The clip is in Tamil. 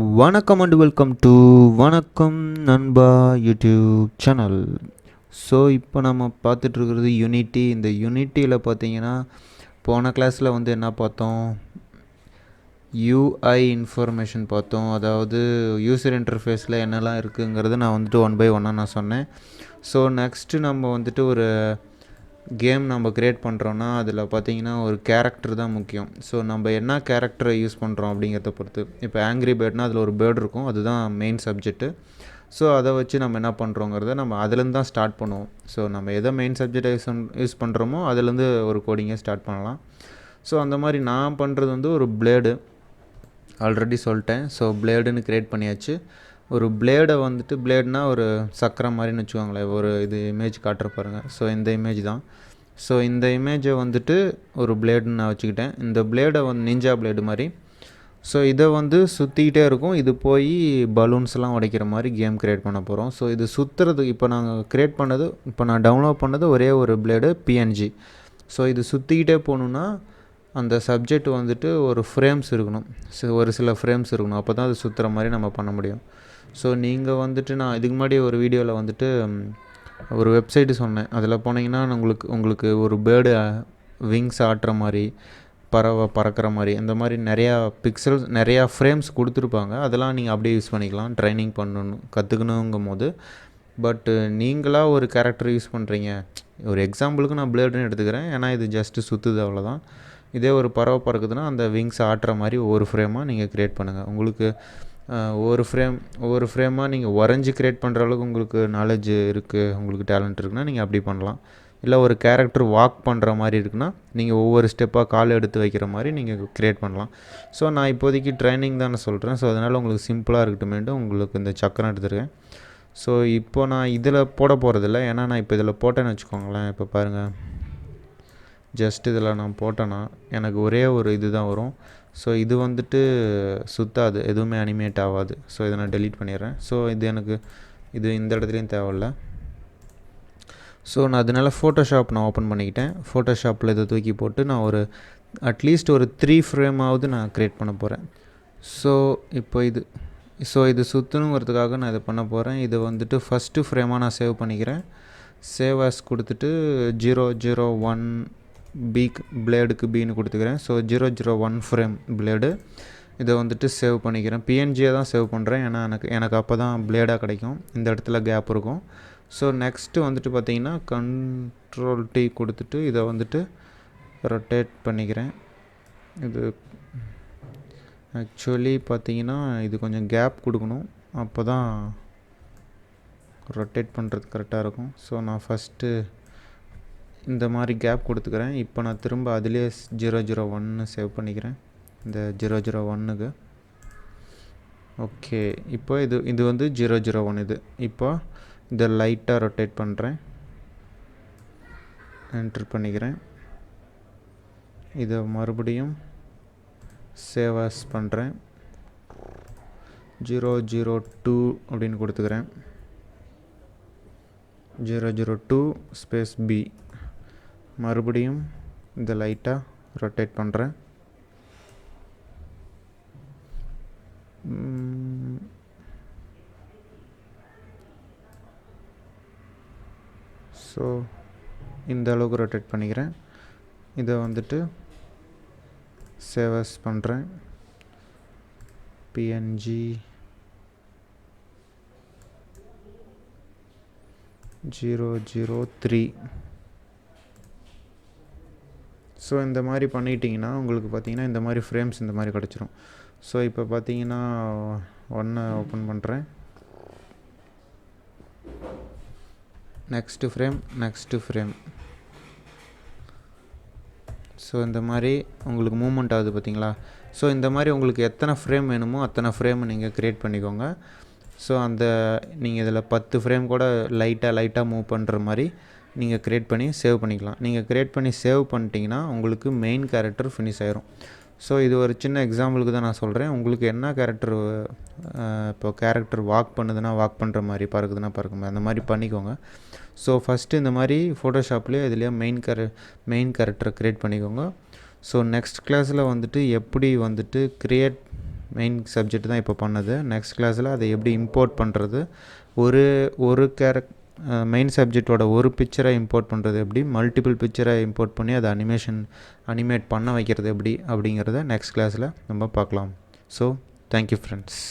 வணக்கம் அண்ட் வெல்கம் டு வணக்கம் நண்பா யூடியூப் சேனல். ஸோ இப்போ நம்ம பார்த்துட்ருக்கிறது யூனிட்டி. இந்த யூனிட்டியில் பார்த்தீங்கன்னா போன கிளாஸில் வந்து என்ன பார்த்தோம், யூஐ இன்ஃபர்மேஷன் பார்த்தோம். அதாவது யூசர் இன்டர்ஃபேஸில் என்னெல்லாம் இருக்குங்கிறது நான் வந்துட்டு 1 by 1 நான் சொன்னேன். ஸோ நெக்ஸ்ட்டு நம்ம வந்துட்டு ஒரு கேம் நம்ம க்ரியேட் பண்ணுறோன்னா அதில் பார்த்திங்கன்னா ஒரு கேரக்டர் தான் முக்கியம். ஸோ நம்ம என்ன கேரக்டரை யூஸ் பண்ணுறோம் அப்படிங்கிறத பொறுத்து. இப்போ ஆங்க்ரி பேர்ட்னால் அதில் ஒரு பேர்டு இருக்கும், அதுதான் மெயின் சப்ஜெக்ட்டு. ஸோ அதை வச்சு நம்ம என்ன பண்ணுறோங்கிறத நம்ம அதுலேருந்து தான் ஸ்டார்ட் பண்ணுவோம். ஸோ நம்ம எதை மெயின் சப்ஜெக்டை யூஸ் பண்ணுறோமோ அதுலேருந்து ஒரு கோடிங்கை ஸ்டார்ட் பண்ணலாம். ஸோ அந்த மாதிரி நான் பண்ணுறது வந்து ஒரு பிளேடு ஆல்ரெடி சொல்லிட்டேன். ஸோ பிளேடுன்னு க்ரியேட் பண்ணியாச்சு. ஒரு பிளேடை வந்துட்டு, பிளேட்னால் ஒரு சக்கரம் மாதிரின்னு வச்சுக்கோங்களேன். ஒரு இது இமேஜ் காட்டுற பாருங்கள். ஸோ இந்த இமேஜ் தான். ஸோ இந்த இமேஜை வந்துட்டு ஒரு பிளேடுன்னு நான் வச்சுக்கிட்டேன். இந்த பிளேடை வந்து நிஞ்சா பிளேடு மாதிரி. ஸோ இதை வந்து சுற்றிக்கிட்டே இருக்கும். இது போய் பலூன்ஸ்லாம் உடைக்கிற மாதிரி கேம் க்ரியேட் பண்ண போகிறோம். ஸோ இது சுற்றுறதுக்கு இப்போ நாங்கள் க்ரியேட் பண்ணது, இப்போ நான் டவுன்லோட் பண்ணது ஒரே ஒரு பிளேடு பிஎன்ஜி. ஸோ இது சுற்றிக்கிட்டே போகணுன்னா அந்த சப்ஜெக்ட் வந்துட்டு ஒரு ஃப்ரேம்ஸ் இருக்கணும், ஒரு சில ஃப்ரேம்ஸ் இருக்கணும். அப்போ தான் அது சுற்றுற மாதிரி நம்ம பண்ண முடியும். ஸோ நீங்கள் வந்துட்டு, நான் இதுக்கு முன்னாடி ஒரு வீடியோவில் வந்துட்டு ஒரு வெப்சைட்டு சொன்னேன். அதில் போனீங்கன்னா உங்களுக்கு ஒரு பேர்டு விங்ஸ் ஆட்டுற மாதிரி, பறவை பறக்கிற மாதிரி, இந்த மாதிரி நிறையா பிக்சல்ஸ், நிறையா ஃப்ரேம்ஸ் கொடுத்துருப்பாங்க. அதெல்லாம் நீங்கள் அப்படியே யூஸ் பண்ணிக்கலாம் ட்ரைனிங் பண்ணணும் கற்றுக்கணுங்கும் போது. பட்டு நீங்களாக ஒரு கேரக்டர் யூஸ் பண்ணுறீங்க. ஒரு எக்ஸாம்பிளுக்கு நான் பிளேடுன்னு எடுத்துக்கிறேன், ஏன்னா இது ஜஸ்ட்டு சுற்றுது, அவ்வளோதான். இதே ஒரு பறவை பறக்குதுன்னா அந்த விங்ஸ் ஆட்டுற மாதிரி ஒவ்வொரு ஃப்ரேமாக நீங்கள் க்ரியேட் பண்ணுங்கள். உங்களுக்கு ஒவ்வொரு ஃப்ரேமாக நீங்கள் வரைஞ்சி க்ரியேட் பண்ணுற அளவுக்கு உங்களுக்கு நாலேஜ் இருக்குது, உங்களுக்கு டேலண்ட் இருக்குன்னா நீங்கள் அப்படி பண்ணலாம். இல்லை ஒரு கேரக்டர் வாக் பண்ணுற மாதிரி இருக்குன்னா நீங்கள் ஒவ்வொரு ஸ்டெப்பாக கால் எடுத்து வைக்கிற மாதிரி நீங்கள் க்ரியேட் பண்ணலாம். ஸோ நான் இப்போதைக்கு ட்ரைனிங் தானே சொல்கிறேன். ஸோ அதனால் உங்களுக்கு சிம்பிளாக இருக்கட்டுமேட்டு உங்களுக்கு இந்த சக்கரம் எடுத்துருக்கேன். ஸோ இப்போ நான் இதில் போட போகிறதில்ல, ஏன்னா நான் இப்போ இதில் போட்டேன்னு வச்சுக்கோங்களேன். இப்போ பாருங்கள், ஜஸ்ட் இதில் நான் போட்டேன்னா எனக்கு ஒரே ஒரு இது தான் வரும். ஸோ இது வந்துட்டு சுத்தாது, எதுவுமே அனிமேட் ஆகாது. ஸோ இதை நான் டெலீட் பண்ணிடுறேன். ஸோ இது இந்த இடத்துலையும் தேவையில்லை. ஸோ நான் அதனால் ஃபோட்டோஷாப் நான் ஓப்பன் பண்ணிக்கிட்டேன். ஃபோட்டோஷாப்பில் இதை தூக்கி போட்டு நான் ஒரு அட்லீஸ்ட் ஒரு 3 ஃப்ரேமாவது நான் க்ரியேட் பண்ண போகிறேன். ஸோ இப்போ இது சுற்றணுங்கிறதுக்காக நான் இதை பண்ண போகிறேன். இதை வந்துட்டு ஃபஸ்ட்டு ஃப்ரேமாக நான் சேவ் பண்ணிக்கிறேன். சேவ் ஆஸ் கொடுத்துட்டு 001 பிளேடுக்கு பின்னு கொடுத்துக்கிறேன். So 001 frame blade. இதை வந்துட்டு சேவ் பண்ணிக்கிறேன். பிஎன்ஜியை தான் சேவ் பண்ணுறேன், ஏன்னா எனக்கு அப்போ தான் பிளேடாக கிடைக்கும். இந்த இடத்துல கேப் இருக்கும். ஸோ நெக்ஸ்ட்டு வந்துட்டு பார்த்திங்கன்னா Ctrl+T கொடுத்துட்டு இதை வந்துட்டு ரொட்டேட் பண்ணிக்கிறேன். இது ஆக்சுவலி பார்த்திங்கன்னா இது கொஞ்சம் கேப் கொடுக்கணும், அப்போ தான் ரொட்டேட் பண்ணுறது கரெக்டாக இருக்கும். ஸோ நான் ஃபஸ்ட்டு இந்த மாதிரி கேப் கொடுத்துக்கிறேன். இப்போ நான் திரும்ப அதிலே 001 சேவ் பண்ணிக்கிறேன், இந்த 001க்கு. ஓகே, இப்போ இது வந்து 001 இது. இப்போ இதை லைட்டாக ரொட்டேட் பண்ணுறேன், என்ட்ரு பண்ணிக்கிறேன். இதை மறுபடியும் சேவ் ஆஸ் பண்ணுறேன், 002 அப்படின்னு கொடுத்துக்கிறேன். 002 ஸ்பேஸ் பி. மறுபடியும் இந்த லைட்டாக ரொட்டேட் பண்ணுறேன். ஸோ இந்த அளவுக்கு ரொட்டேட் பண்ணிக்கிறேன். இதை வந்துட்டு சேவ் ஆஸ் பண்ணுறேன், பிஎன்ஜி 003. ஸோ இந்த மாதிரி பண்ணிட்டீங்கன்னா உங்களுக்கு பார்த்திங்கன்னா இந்த மாதிரி ஃப்ரேம்ஸ் இந்த மாதிரி கிடச்சிரும். ஸோ இப்போ பார்த்திங்கன்னா 1 ஓப்பன் பண்ணுறேன். Next frame. ஸோ இந்த மாதிரி உங்களுக்கு மூமெண்ட் ஆகுது பார்த்திங்களா. ஸோ இந்த மாதிரி உங்களுக்கு எத்தனை ஃப்ரேம் வேணுமோ அத்தனை ஃப்ரேம் நீங்கள் க்ரியேட் பண்ணிக்கோங்க. ஸோ நீங்கள் இதில் 10 ஃப்ரேம் கூட லைட்டாக மூவ் பண்ணுற மாதிரி நீங்கள் க்ரியேட் பண்ணி சேவ் பண்ணிக்கலாம். நீங்கள் க்ரியேட் பண்ணி சேவ் பண்ணிட்டீங்கன்னா உங்களுக்கு மெயின் கேரக்டர் ஃபினிஷ் ஆயிரும். ஸோ இது ஒரு சின்ன எக்ஸாம்பிளுக்கு தான் நான் சொல்கிறேன். உங்களுக்கு என்ன கேரக்டர், இப்போ கேரக்டர் வாக் பண்ணுதுன்னா வாக் பண்ணுற மாதிரி, பறக்குதுன்னா பறக்க மாதிரி, அந்த மாதிரி பண்ணிக்கோங்க. ஸோ ஃபஸ்ட்டு இந்த மாதிரி ஃபோட்டோஷாப்லேயே இதுலேயே மெயின் கேரக்டரை க்ரியேட் பண்ணிக்கோங்க. ஸோ நெக்ஸ்ட் கிளாஸில் வந்துட்டு எப்படி வந்துட்டு மெயின் சப்ஜெக்ட் தான் இப்போ பண்ணது. நெக்ஸ்ட் கிளாஸில் அதை எப்படி இம்போர்ட் பண்ணுறது, ஒரு மெயின் சப்ஜெக்டோட ஒரு பிக்சரை இம்போர்ட் பண்ணுறது எப்படி, மல்டிபிள் பிக்சரை இம்போர்ட் பண்ணி அதை அனிமேட் பண்ண வைக்கிறது எப்படி அப்படிங்கிறத நெக்ஸ்ட் கிளாஸில் நம்ம பார்க்கலாம். So thank you friends.